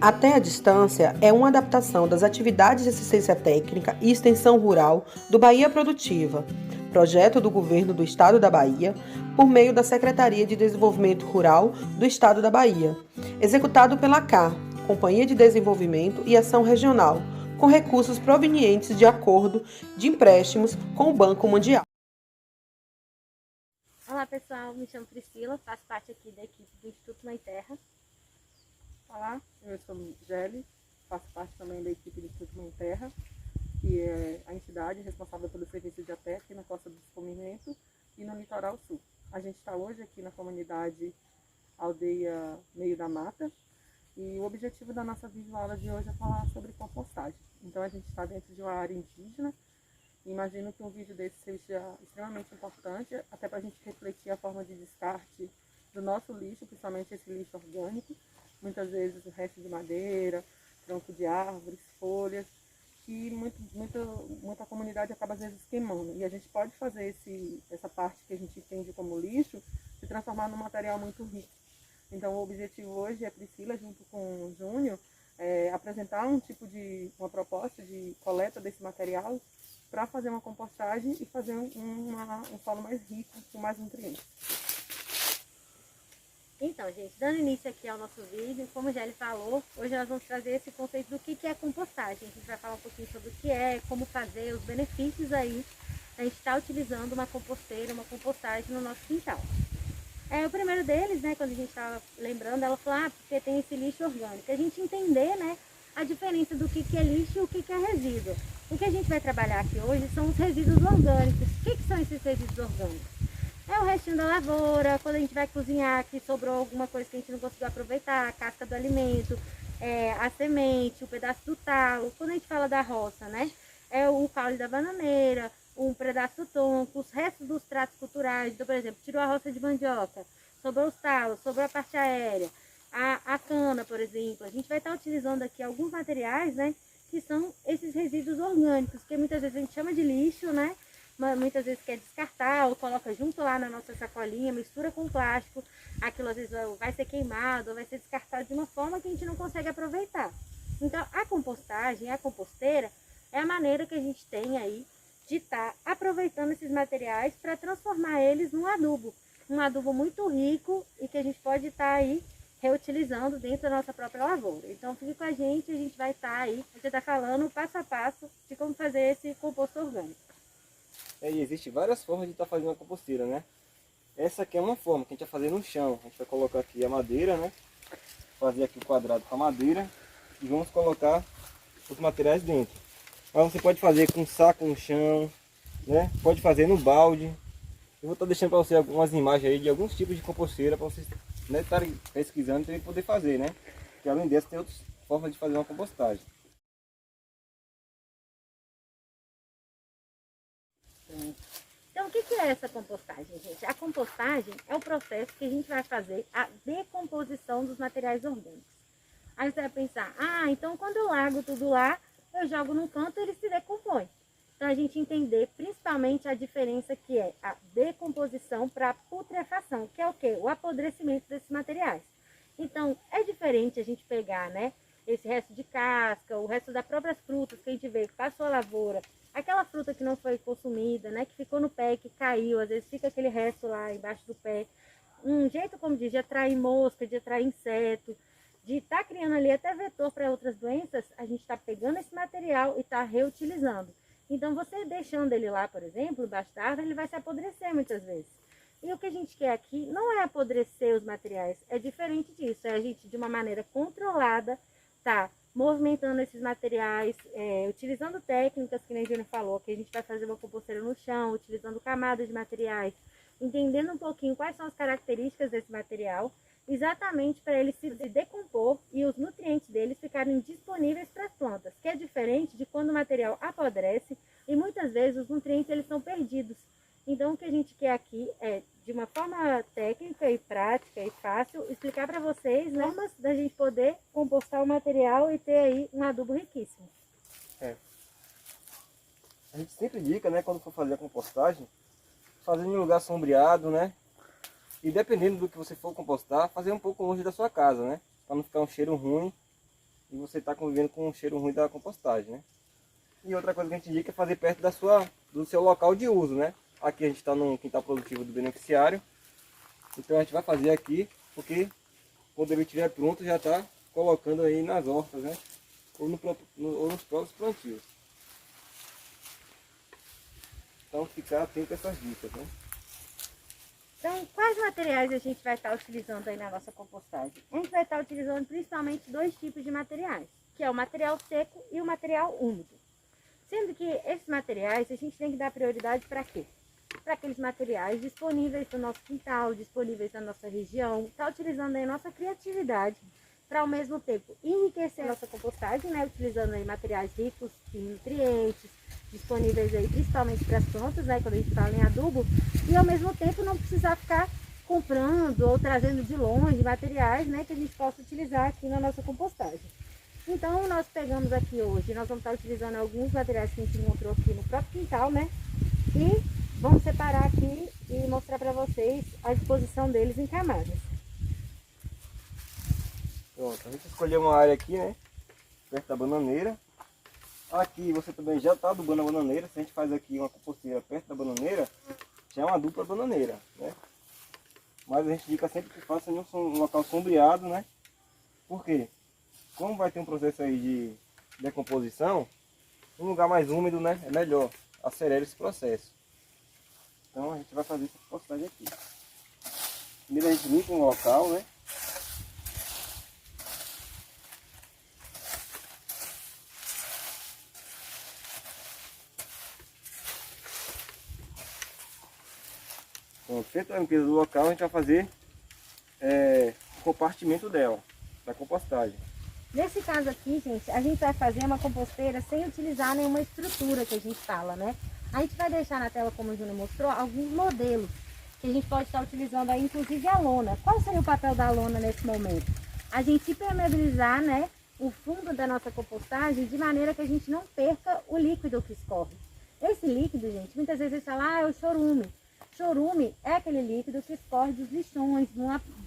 Até a Distância é uma adaptação das atividades de assistência técnica e extensão rural do Bahia Produtiva, projeto do Governo do Estado da Bahia, por meio da Secretaria de Desenvolvimento Rural do Estado da Bahia, executado pela CAR, Companhia de Desenvolvimento e Ação Regional, com recursos provenientes de acordo de empréstimos com o Banco Mundial. Olá pessoal, me chamo Priscila, faço parte aqui da equipe do Instituto Mãe Terra. Olá, eu sou Gelli, faço parte também da equipe do Instituto Mãe Terra, que é a entidade responsável pelo serviço de ATEC na Costa do Descobrimento e no Litoral Sul. A gente está hoje aqui na comunidade Aldeia Meio da Mata e o objetivo da nossa videoaula de hoje é falar sobre compostagem. Então a gente está dentro de uma área indígena. Imagino que um vídeo desse seja extremamente importante, até para a gente refletir a forma de descarte do nosso lixo, principalmente esse lixo orgânico. Muitas vezes o resto de madeira, tronco de árvores, folhas, que muita comunidade acaba às vezes queimando. E a gente pode fazer essa parte que a gente entende como lixo se transformar num material muito rico. Então o objetivo hoje é a Priscila, junto com o Júnior, apresentar uma proposta de coleta desse material para fazer uma compostagem e fazer um solo mais rico, com mais nutrientes. Então, gente, dando início aqui ao nosso vídeo, como já ele falou, hoje nós vamos trazer esse conceito do que é compostagem. A gente vai falar um pouquinho sobre o que é, como fazer, os benefícios aí. A gente está utilizando uma composteira, uma compostagem no nosso quintal. O primeiro deles, né, quando a gente estava lembrando, ela falou, porque tem esse lixo orgânico. A gente entender, né, a diferença do que é lixo e o que é resíduo. O que a gente vai trabalhar aqui hoje são os resíduos orgânicos. O que são esses resíduos orgânicos? É o restinho da lavoura, quando a gente vai cozinhar, que sobrou alguma coisa que a gente não conseguiu aproveitar, a casca do alimento, a semente, o pedaço do talo. Quando a gente fala da roça, né? É o caule da bananeira, um pedaço do tronco, os restos dos tratos culturais. Então, por exemplo, tirou a roça de mandioca, sobrou os talos, sobrou a parte aérea, a cana, por exemplo. A gente vai estar utilizando aqui alguns materiais, né? Que são esses resíduos orgânicos, que muitas vezes a gente chama de lixo, né? Muitas vezes quer descartar ou coloca junto lá na nossa sacolinha, mistura com plástico, aquilo às vezes vai ser queimado ou vai ser descartado de uma forma que a gente não consegue aproveitar. Então a compostagem, a composteira, é a maneira que a gente tem aí de estar aproveitando esses materiais para transformar eles num adubo muito rico e que a gente pode estar aí reutilizando dentro da nossa própria lavoura. Então fique com a gente vai estar aí, a gente está falando passo a passo de como fazer esse composto orgânico. E existe várias formas de estar fazendo a composteira, né? Essa aqui é uma forma que a gente vai fazer no chão. A gente vai colocar aqui a madeira, né? Fazer aqui o quadrado com a madeira e vamos colocar os materiais dentro. Mas você pode fazer com saco no chão, né? Pode fazer no balde. Eu vou estar deixando para você algumas imagens aí de alguns tipos de composteira para vocês estarem pesquisando e poder fazer, né? Porque além dessa tem outras formas de fazer uma compostagem. Então, o que é essa compostagem, gente? A compostagem é o processo que a gente vai fazer a decomposição dos materiais orgânicos. Aí você vai pensar, então quando eu largo tudo lá, eu jogo num canto e ele se decompõe. Então, a gente entender principalmente a diferença que é a decomposição para a putrefação, que é o quê? O apodrecimento desses materiais. Então, é diferente a gente pegar, né, esse resto de casca, o resto das próprias frutas que a gente vê que passou a lavoura, aquela fruta que não foi consumida, né, que ficou no pé, que caiu, às vezes fica aquele resto lá embaixo do pé. Um jeito, como diz, de atrair mosca, de atrair inseto, de estar criando ali até vetor para outras doenças, a gente está pegando esse material e está reutilizando. Então, você deixando ele lá, por exemplo, embaixo da árvore, ele vai se apodrecer muitas vezes. E o que a gente quer aqui não é apodrecer os materiais, é diferente disso, é a gente, de uma maneira controlada, tá movimentando esses materiais, utilizando técnicas que nem a Júnior falou, que a gente vai fazer uma composteira no chão, utilizando camadas de materiais, entendendo um pouquinho quais são as características desse material, exatamente para ele se decompor e os nutrientes deles ficarem disponíveis para as plantas, que é diferente de quando o material apodrece e muitas vezes os nutrientes eles são perdidos. Então o que a gente quer aqui é, de uma forma técnica e prática e fácil, explicar para vocês, né, formas da gente poder compostar o material e ter aí um adubo riquíssimo. A gente sempre indica, né, quando for fazer a compostagem, fazer em um lugar sombreado, né? E dependendo do que você for compostar, fazer um pouco longe da sua casa, né? Para não ficar um cheiro ruim e você está convivendo com o cheiro ruim da compostagem, né? E outra coisa que a gente indica é fazer perto do seu local de uso, né? Aqui a gente está no quintal produtivo do beneficiário, então a gente vai fazer aqui, porque quando ele estiver pronto já está colocando aí nas hortas, né? Ou nos próprios plantios. Então ficar atento a essas dicas, né? Então, quais materiais a gente vai estar utilizando aí na nossa compostagem? A gente vai estar utilizando principalmente 2 tipos de materiais, que é o material seco e o material úmido. Sendo que esses materiais a gente tem que dar prioridade para quê? Para aqueles materiais disponíveis no nosso quintal, disponíveis na nossa região, está utilizando aí a nossa criatividade para ao mesmo tempo enriquecer a nossa compostagem, né? Utilizando aí materiais ricos em nutrientes, disponíveis aí principalmente para as plantas, né? Quando a gente fala em adubo, e ao mesmo tempo não precisar ficar comprando ou trazendo de longe materiais, né? Que a gente possa utilizar aqui na nossa compostagem. Então nós pegamos aqui hoje, nós vamos estar utilizando alguns materiais que a gente encontrou aqui no próprio quintal, né? E vamos separar aqui e mostrar para vocês a disposição deles em camadas. Pronto, a gente escolheu uma área aqui, né? Perto da bananeira. Aqui você também já está adubando a bananeira. Se a gente faz aqui uma composteira perto da bananeira, já é uma dupla bananeira, né? Mas a gente indica sempre que faça em um local sombreado, né? Por quê? Como vai ter um processo aí de decomposição, um lugar mais úmido, né? É melhor, acelera esse processo. Então a gente vai fazer essa compostagem aqui. Primeiro a gente limpa um local, né? Então, feita a limpeza do local, a gente vai fazer o compartimento dela, da compostagem. Nesse caso aqui, gente, a gente vai fazer uma composteira sem utilizar nenhuma estrutura que a gente fala, né? A gente vai deixar na tela, como o Júnior mostrou, alguns modelos que a gente pode estar utilizando aí, inclusive a lona. Qual seria o papel da lona nesse momento? A gente impermeabilizar, né, o fundo da nossa compostagem de maneira que a gente não perca o líquido que escorre. Esse líquido, gente, muitas vezes a gente fala, é o chorume. Chorume é aquele líquido que escorre dos lixões, de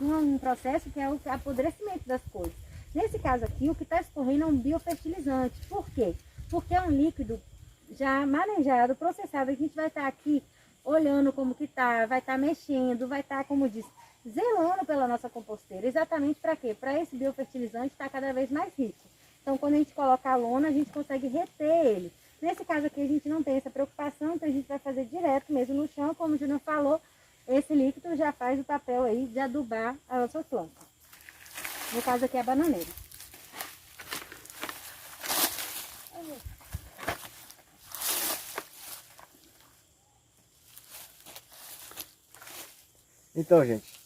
um processo que é o apodrecimento das coisas. Nesse caso aqui, o que está escorrendo é um biofertilizante. Por quê? Porque é um líquido já manejado, processado. A gente vai estar aqui olhando como que está, vai estar mexendo, vai estar, como diz, zelando pela nossa composteira. Exatamente para quê? Para esse biofertilizante estar cada vez mais rico. Então, quando a gente coloca a lona, a gente consegue reter ele. Nesse caso aqui, a gente não tem essa preocupação, então a gente vai fazer direto mesmo no chão. Como o Júnior falou, esse líquido já faz o papel aí de adubar a nossa planta. No caso aqui é a bananeira. Então, gente,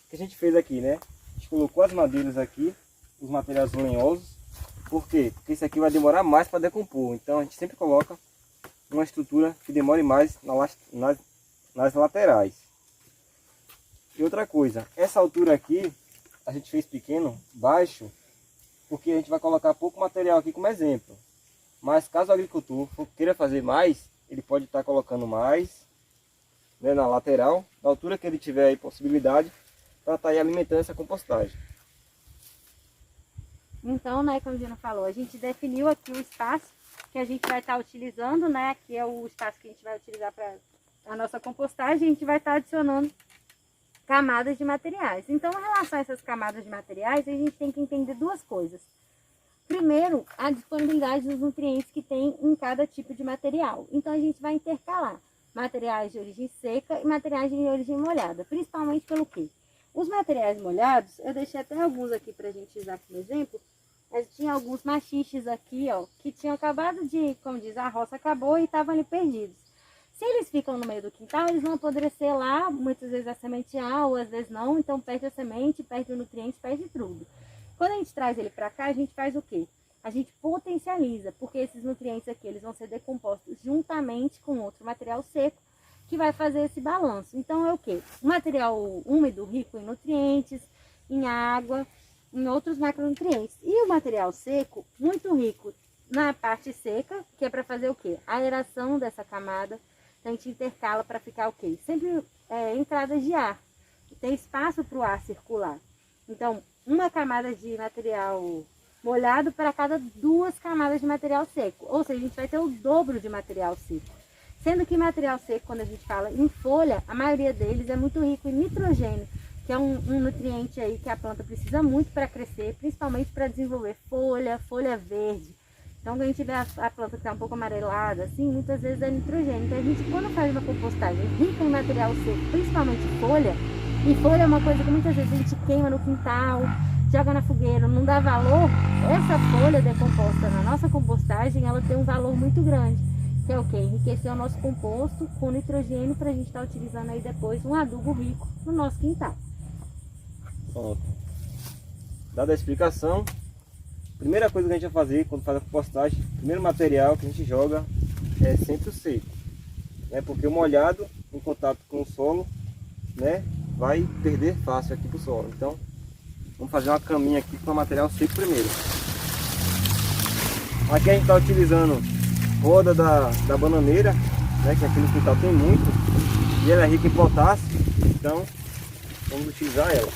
o que a gente fez aqui, né? A gente colocou as madeiras aqui, os materiais lenhosos. Por quê? Porque isso aqui vai demorar mais para decompor. Então a gente sempre coloca uma estrutura que demore mais nas laterais. E outra coisa, essa altura aqui a gente fez pequeno, baixo, porque a gente vai colocar pouco material aqui como exemplo. Mas caso o agricultor queira fazer mais, ele pode estar colocando mais, né, na lateral, da altura que ele tiver aí possibilidade, para estar aí alimentando essa compostagem. Então, né, como o Júnior falou, a gente definiu aqui o espaço que a gente vai estar utilizando, né? Aqui é o espaço que a gente vai utilizar para a nossa compostagem. A gente vai estar adicionando camadas de materiais. Então, em relação a essas camadas de materiais, a gente tem que entender 2 coisas. Primeiro, a disponibilidade dos nutrientes que tem em cada tipo de material. Então, a gente vai intercalar materiais de origem seca e materiais de origem molhada. Principalmente pelo quê? Os materiais molhados, eu deixei até alguns aqui para a gente usar como exemplo, mas tinha alguns machiches aqui, ó, que tinham acabado de, como diz, a roça acabou e estavam ali perdidos. Se eles ficam no meio do quintal, eles vão apodrecer lá, muitas vezes a sementear, ou às vezes não, então perde a semente, perde o nutriente, perde tudo. Quando a gente traz ele para cá, a gente faz o quê? A gente potencializa, porque esses nutrientes aqui, eles vão ser decompostos juntamente com outro material seco, que vai fazer esse balanço. Então é o quê? Um material úmido, rico em nutrientes, em água, em outros macronutrientes. E o material seco, muito rico na parte seca, que é para fazer o quê? A aeração dessa camada. Então a gente intercala para ficar o quê? Sempre entradas de ar. Tem espaço para o ar circular. Então, uma camada de material molhado para cada 2 camadas de material seco. Ou seja, a gente vai ter o dobro de material seco. Sendo que material seco, quando a gente fala em folha, a maioria deles é muito rico em nitrogênio, que é um nutriente aí que a planta precisa muito para crescer, principalmente para desenvolver folha verde. Então, quando a gente vê a planta que está um pouco amarelada, assim, muitas vezes é nitrogênio. Então, a gente, quando faz uma compostagem rica em material seco, principalmente folha, e folha é uma coisa que muitas vezes a gente queima no quintal, joga na fogueira, não dá valor, essa folha decomposta na nossa compostagem, ela tem um valor muito grande, que é o quê? Enriquecer o nosso composto com nitrogênio para a gente estar utilizando aí depois um adubo rico no nosso quintal. Pronto. Dada a explicação, primeira coisa que a gente vai fazer quando faz a compostagem, o primeiro material que a gente joga é sempre o seco, né? Porque o molhado em contato com o solo, né, vai perder fácil aqui para o solo. Então, vamos fazer uma caminha aqui com o material seco primeiro. Aqui a gente está utilizando roda da bananeira, né, que aqui no quintal tem muito, e ela é rica em potássio, então vamos utilizar ela.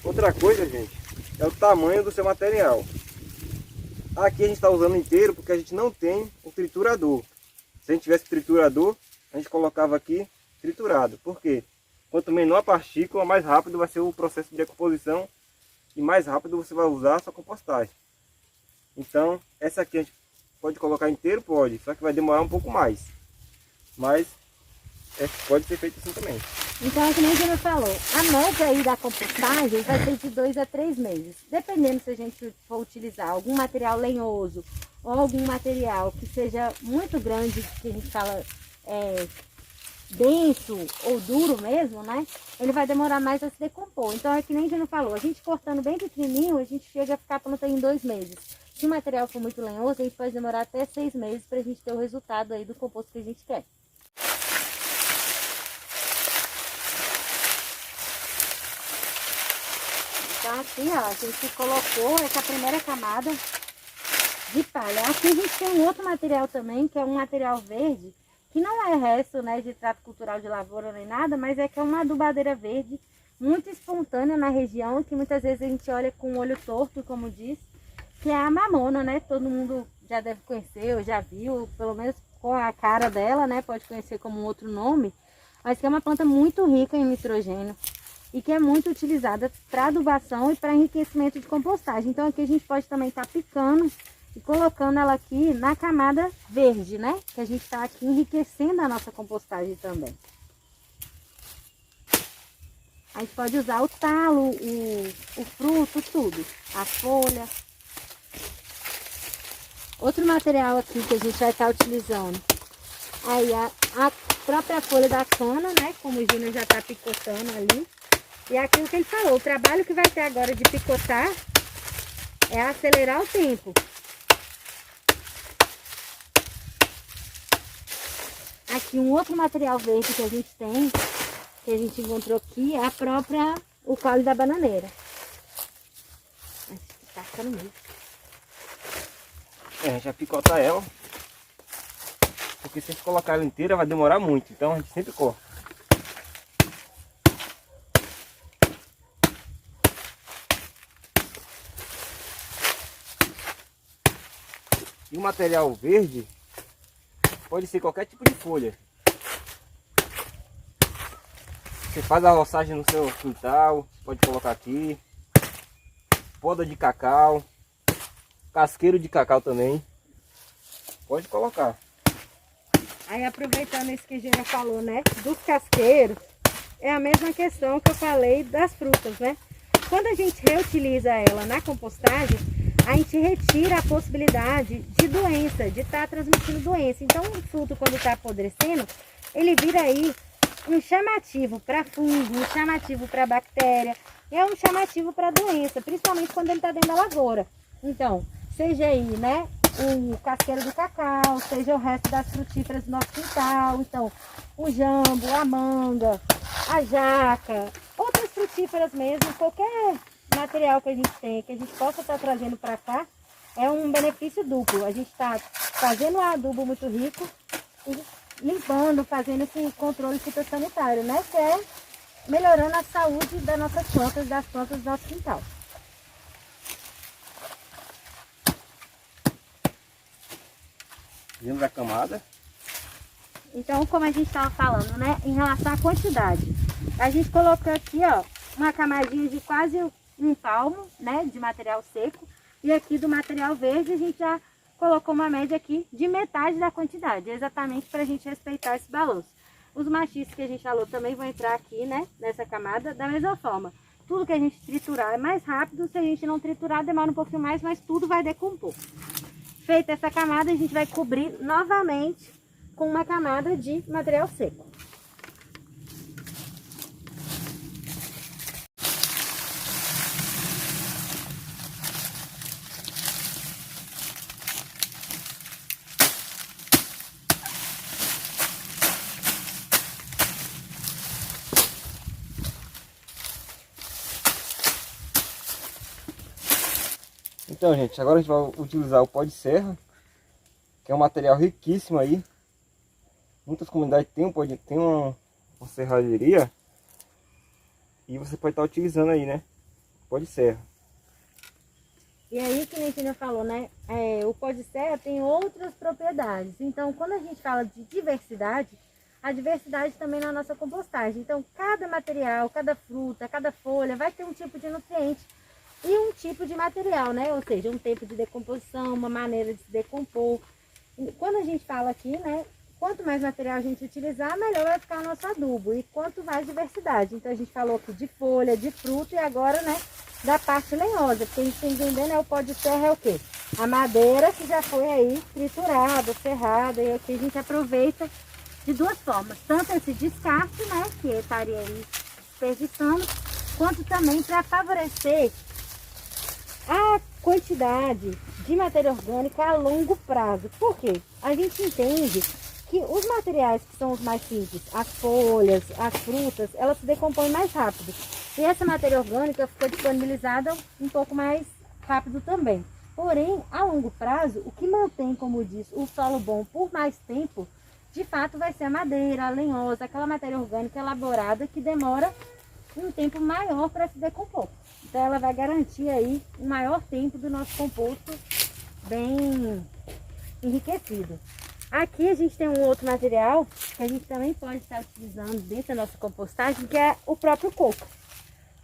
Outra coisa, gente, é o tamanho do seu material. Aqui a gente está usando inteiro porque a gente não tem o triturador. Se a gente tivesse triturador, a gente colocava aqui triturado. Por quê? Quanto menor a partícula, mais rápido vai ser o processo de decomposição e mais rápido você vai usar a sua compostagem. Então, essa aqui a gente pode colocar inteiro? Pode, só que vai demorar um pouco mais. Mas pode ser feito assim também. Então, é que nem a gente falou, a média aí da compostagem vai ser de 2 a 3 meses. Dependendo se a gente for utilizar algum material lenhoso ou algum material que seja muito grande, que a gente fala denso ou duro mesmo, né? Ele vai demorar mais a se decompor. Então, é que nem a gente falou, a gente cortando bem pequenininho, a gente chega a ficar pronto em 2 meses. Se o material for muito lenhoso, a gente pode demorar até 6 meses para a gente ter o resultado aí do composto que a gente quer. Então aqui, ó, a gente colocou essa primeira camada de palha. Aqui a gente tem um outro material também, que é um material verde, que não é resto, né, de trato cultural de lavoura nem nada, mas é que é uma adubadeira verde, muito espontânea na região, que muitas vezes a gente olha com o olho torto, como diz, que é a mamona, né? Todo mundo já deve conhecer, ou já viu, pelo menos com a cara dela, né? Pode conhecer como um outro nome, mas que é uma planta muito rica em nitrogênio e que é muito utilizada para adubação e para enriquecimento de compostagem. Então aqui a gente pode também estar picando e colocando ela aqui na camada verde, né? Que a gente está aqui enriquecendo a nossa compostagem também. A gente pode usar o talo, o fruto, tudo, a folha. Outro material aqui que a gente vai estar utilizando, aí a própria folha da cana, né? Como o Júnior já está picotando ali. E é aquilo que ele falou, o trabalho que vai ter agora de picotar é acelerar o tempo. Aqui um outro material verde que a gente tem, que a gente encontrou aqui, é o caule da bananeira. Tá ficando muito. A gente vai picotar ela, porque se a gente colocar ela inteira vai demorar muito, então a gente sempre corta. E o material verde pode ser qualquer tipo de folha. Você faz a roçagem no seu quintal, pode colocar aqui. Poda de cacau, casqueiro de cacau também, pode colocar. Aí aproveitando isso que a gente falou, né, dos casqueiros, é a mesma questão que eu falei das frutas, né? Quando a gente reutiliza ela na compostagem, a gente retira a possibilidade de doença, de estar transmitindo doença. Então o fruto, quando está apodrecendo, ele vira aí um chamativo para fungo, um chamativo para bactéria, e é um chamativo para doença, principalmente quando ele está dentro da lavoura. Então, seja aí, né, o casqueiro do cacau, seja o resto das frutíferas do nosso quintal, então o jambo, a manga, a jaca, outras frutíferas mesmo, qualquer material que a gente tem, que a gente possa estar trazendo para cá, é um benefício duplo. A gente está fazendo um adubo muito rico e limpando, fazendo esse controle fitossanitário, né, que é melhorando a saúde das nossas plantas, das plantas do nosso quintal. Fizemos a camada. Então, como a gente estava falando, né, em relação à quantidade, a gente colocou aqui, ó, uma camadinha de quase um palmo, né, de material seco, e aqui do material verde a gente já colocou uma média aqui de metade da quantidade, exatamente para a gente respeitar esse balanço. Os maciços que a gente falou também vão entrar aqui, né, nessa camada, da mesma forma. Tudo que a gente triturar é mais rápido, se a gente não triturar demora um pouquinho mais, mas tudo vai decompor. Feita essa camada, a gente vai cobrir novamente com uma camada de material seco. Então, gente, agora a gente vai utilizar o pó de serra, que é um material riquíssimo aí. Muitas comunidades têm uma serralheria e você pode estar utilizando aí, né? Pó de serra. E aí, que nem a Tina falou, né? O pó de serra tem outras propriedades. Então, quando a gente fala de diversidade, a diversidade também na nossa compostagem. Então, cada material, cada fruta, cada folha vai ter um tipo de nutriente e um tipo de material, né? Ou seja, um tempo de decomposição, uma maneira de se decompor. Quando a gente fala aqui, né? Quanto mais material a gente utilizar, melhor vai ficar o nosso adubo. E quanto mais diversidade. Então, a gente falou aqui de folha, de fruta e agora, né? Da parte lenhosa. Porque a gente tem que entender, né? O pó de serra é o quê? A madeira que já foi aí triturada, serrada. E aqui a gente aproveita de duas formas. Tanto esse descarte, né? Que estaria aí desperdiçando. Quanto também para favorecer a quantidade de matéria orgânica a longo prazo. Por quê? A gente entende que os materiais que são os mais simples, as folhas, as frutas, elas se decompõem mais rápido. E essa matéria orgânica ficou disponibilizada um pouco mais rápido também. Porém, a longo prazo, o que mantém, como diz, o solo bom por mais tempo, de fato vai ser a madeira, a lenhosa, aquela matéria orgânica elaborada que demora um tempo maior para se decompor. Então ela vai garantir aí um maior tempo do nosso composto bem enriquecido. Aqui a gente tem um outro material que a gente também pode estar utilizando dentro da nossa compostagem, que é o próprio coco.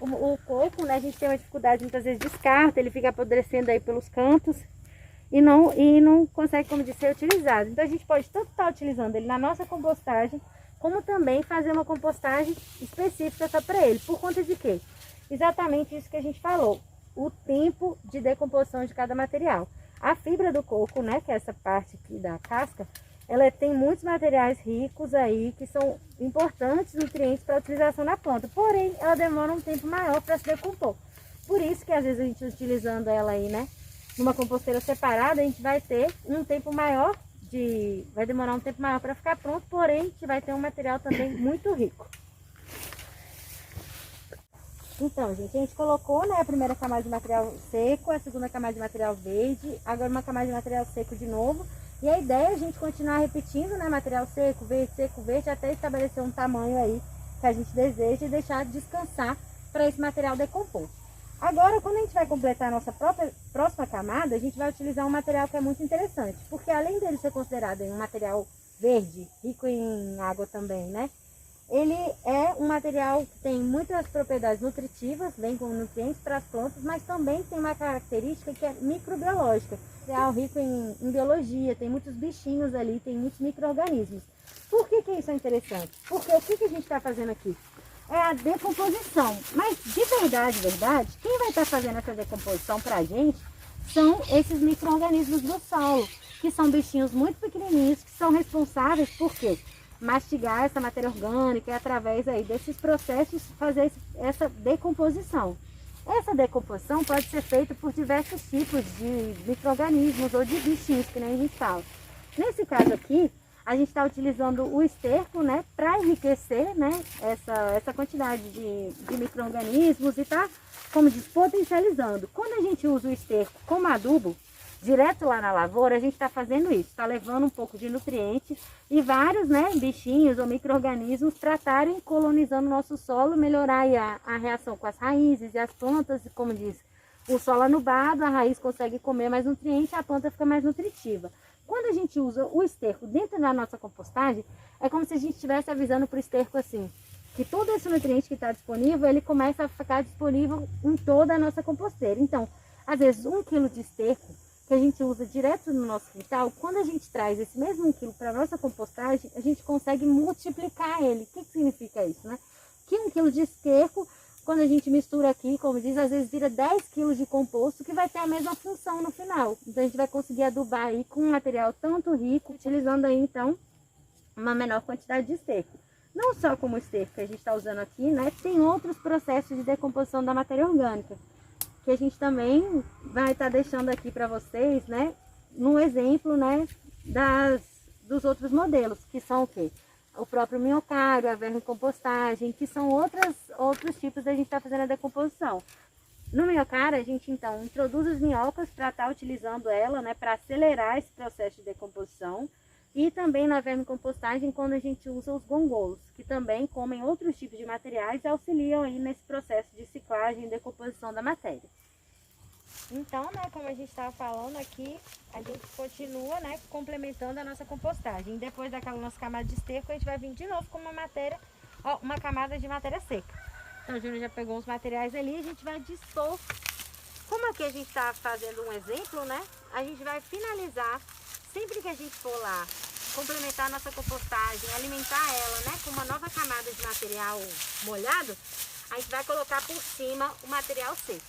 O coco, né, a gente tem uma dificuldade, muitas vezes descarta, ele fica apodrecendo aí pelos cantos e não consegue, como disse, ser utilizado. Então a gente pode tanto estar utilizando ele na nossa compostagem, como também fazer uma compostagem específica só para ele. Por conta de quê? Exatamente isso que a gente falou, o tempo de decomposição de cada material. A fibra do coco, né, que é essa parte aqui da casca, ela tem muitos materiais ricos aí, que são importantes nutrientes para a utilização na planta. Porém, ela demora um tempo maior para se decompor. Por isso que às vezes a gente utilizando ela aí, né, numa composteira separada, a gente vai ter um tempo maior, vai demorar um tempo maior para ficar pronto, porém a gente vai ter um material também muito rico. Então, gente, a gente colocou, né, a primeira camada de material seco, a segunda camada de material verde, agora uma camada de material seco de novo. E a ideia é a gente continuar repetindo, né, material seco, verde, até estabelecer um tamanho aí que a gente deseja e deixar descansar para esse material decompor. Agora, quando a gente vai completar a nossa próxima camada, a gente vai utilizar um material que é muito interessante, porque além dele ser considerado um material verde, rico em água também, né, ele é um material que tem muitas propriedades nutritivas, vem com nutrientes para as plantas, mas também tem uma característica que é microbiológica. É rico em biologia, tem muitos bichinhos ali, tem muitos micro-organismos. Por que isso é interessante? Porque o que a gente está fazendo aqui? É a decomposição. Mas de verdade, quem vai estar fazendo essa decomposição para a gente são esses micro-organismos do solo, que são bichinhos muito pequenininhos, que são responsáveis por quê? Mastigar essa matéria orgânica e através aí desses processos fazer essa decomposição. Essa decomposição pode ser feita por diversos tipos de micro-organismos ou de bichinhos, que nem a gente fala. Nesse caso aqui, a gente está utilizando o esterco, né, para enriquecer, né, essa quantidade de micro-organismos e tá, como diz, potencializando. Quando a gente usa o esterco como adubo, direto lá na lavoura, a gente está fazendo isso, está levando um pouco de nutrientes e vários, né, bichinhos ou micro-organismos para estarem colonizando o nosso solo, melhorar aí a reação com as raízes e as plantas, e como diz, o solo anubado, a raiz consegue comer mais nutrientes, a planta fica mais nutritiva. Quando a gente usa o esterco dentro da nossa compostagem, é como se a gente estivesse avisando para o esterco assim, que todo esse nutriente que está disponível, ele começa a ficar disponível em toda a nossa composteira. Então, às vezes 1 quilo de esterco que a gente usa direto no nosso quintal, quando a gente traz esse mesmo 1 quilo para a nossa compostagem, a gente consegue multiplicar ele. O que significa isso, né? Que 1 quilo de esterco, quando a gente mistura aqui, como diz, às vezes vira 10 quilos de composto, que vai ter a mesma função no final. Então, a gente vai conseguir adubar aí com um material tanto rico, utilizando aí, então, uma menor quantidade de esterco. Não só como o esterco que a gente está usando aqui, né? Tem outros processos de decomposição da matéria orgânica, que a gente também vai estar deixando aqui para vocês, né? No exemplo, né? Dos outros modelos, que são o quê? O próprio minhocário, a vermicompostagem, que são outros tipos da gente estar fazendo a decomposição. No minhocário, a gente então introduz as minhocas para estar utilizando ela, né? Para acelerar esse processo de decomposição. E também na vermicompostagem, quando a gente usa os gongolos, que também comem outros tipos de materiais e auxiliam aí nesse processo de ciclagem e decomposição da matéria. Então, né, como a gente estava falando aqui, a gente continua, né, complementando a nossa compostagem. Depois daquela nossa camada de esterco, a gente vai vir de novo com uma camada de matéria seca. Então, o Júnior já pegou os materiais ali, a gente vai dispor. Como aqui a gente está fazendo um exemplo, né, a gente vai finalizar. Sempre que a gente for lá complementar a nossa compostagem, alimentar ela, né, com uma nova camada de material molhado, a gente vai colocar por cima o material seco.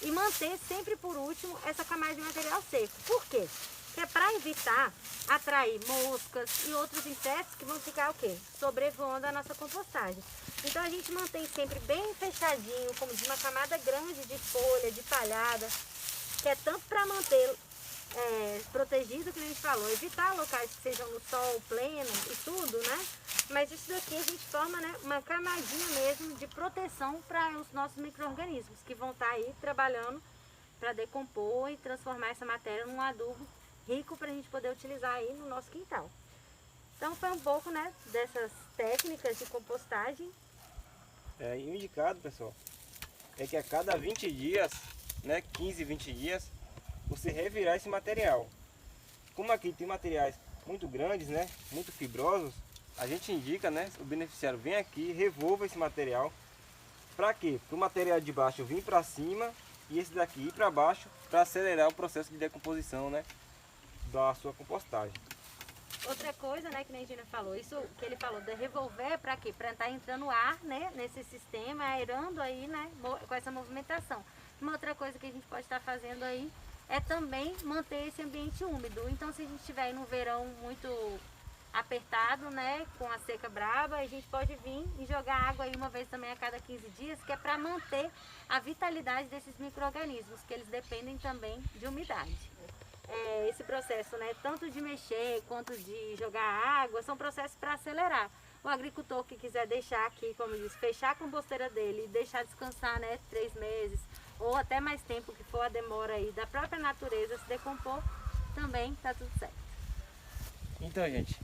E manter sempre por último essa camada de material seco. Por quê? Porque é para evitar atrair moscas e outros insetos que vão ficar o quê? Sobrevoando a nossa compostagem. Então a gente mantém sempre bem fechadinho, como de uma camada grande de folha, de palhada, que é tanto para manter protegido, que a gente falou, evitar locais que sejam no sol pleno e tudo, né? Mas isso daqui a gente forma, né, uma camadinha mesmo de proteção para os nossos micro-organismos que vão estar aí trabalhando para decompor e transformar essa matéria num adubo rico para a gente poder utilizar aí no nosso quintal. Então foi um pouco, né, dessas técnicas de compostagem. E o indicado, pessoal, é que a cada 20 dias, né, 15, 20 dias, você revirar esse material. Como aqui tem materiais muito grandes, né, muito fibrosos, a gente indica, né, o beneficiário vem aqui, revolva esse material. Para quê? Para o material de baixo vir para cima e esse daqui ir para baixo, para acelerar o processo de decomposição, né, da sua compostagem. Outra coisa, né, que nem a Gina falou, isso que ele falou de revolver para quê? Para estar entrando ar, né, nesse sistema, aerando aí, né, com essa movimentação. Uma outra coisa que a gente pode estar fazendo aí é também manter esse ambiente úmido. Então, se a gente estiver no verão muito apertado, né, com a seca braba, a gente pode vir e jogar água aí uma vez também a cada 15 dias, que é para manter a vitalidade desses micro-organismos, que eles dependem também de umidade. Esse processo, né, tanto de mexer quanto de jogar água, são processos para acelerar. O agricultor que quiser deixar aqui, como diz, fechar a composteira dele e deixar descansar, né, 3 meses ou até mais tempo que for a demora aí da própria natureza se decompor, também tá tudo certo. Então, gente,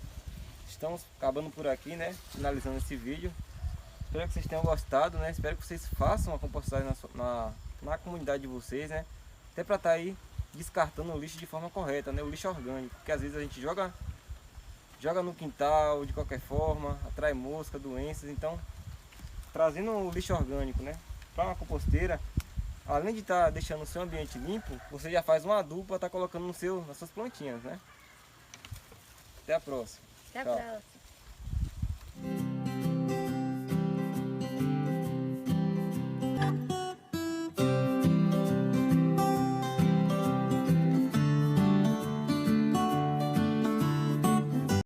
estamos acabando por aqui, né, finalizando esse vídeo. Espero que vocês tenham gostado, né, espero que vocês façam a compostagem na comunidade de vocês, né, até para estar aí descartando o lixo de forma correta, né, o lixo orgânico, porque às vezes a gente joga no quintal de qualquer forma, atrai mosca, doenças. Então, trazendo o lixo orgânico, né, para uma composteira, além de estar deixando o seu ambiente limpo, você já faz um adubo para estar colocando nas suas plantinhas, né? Até a próxima. Até a Tchau. próxima.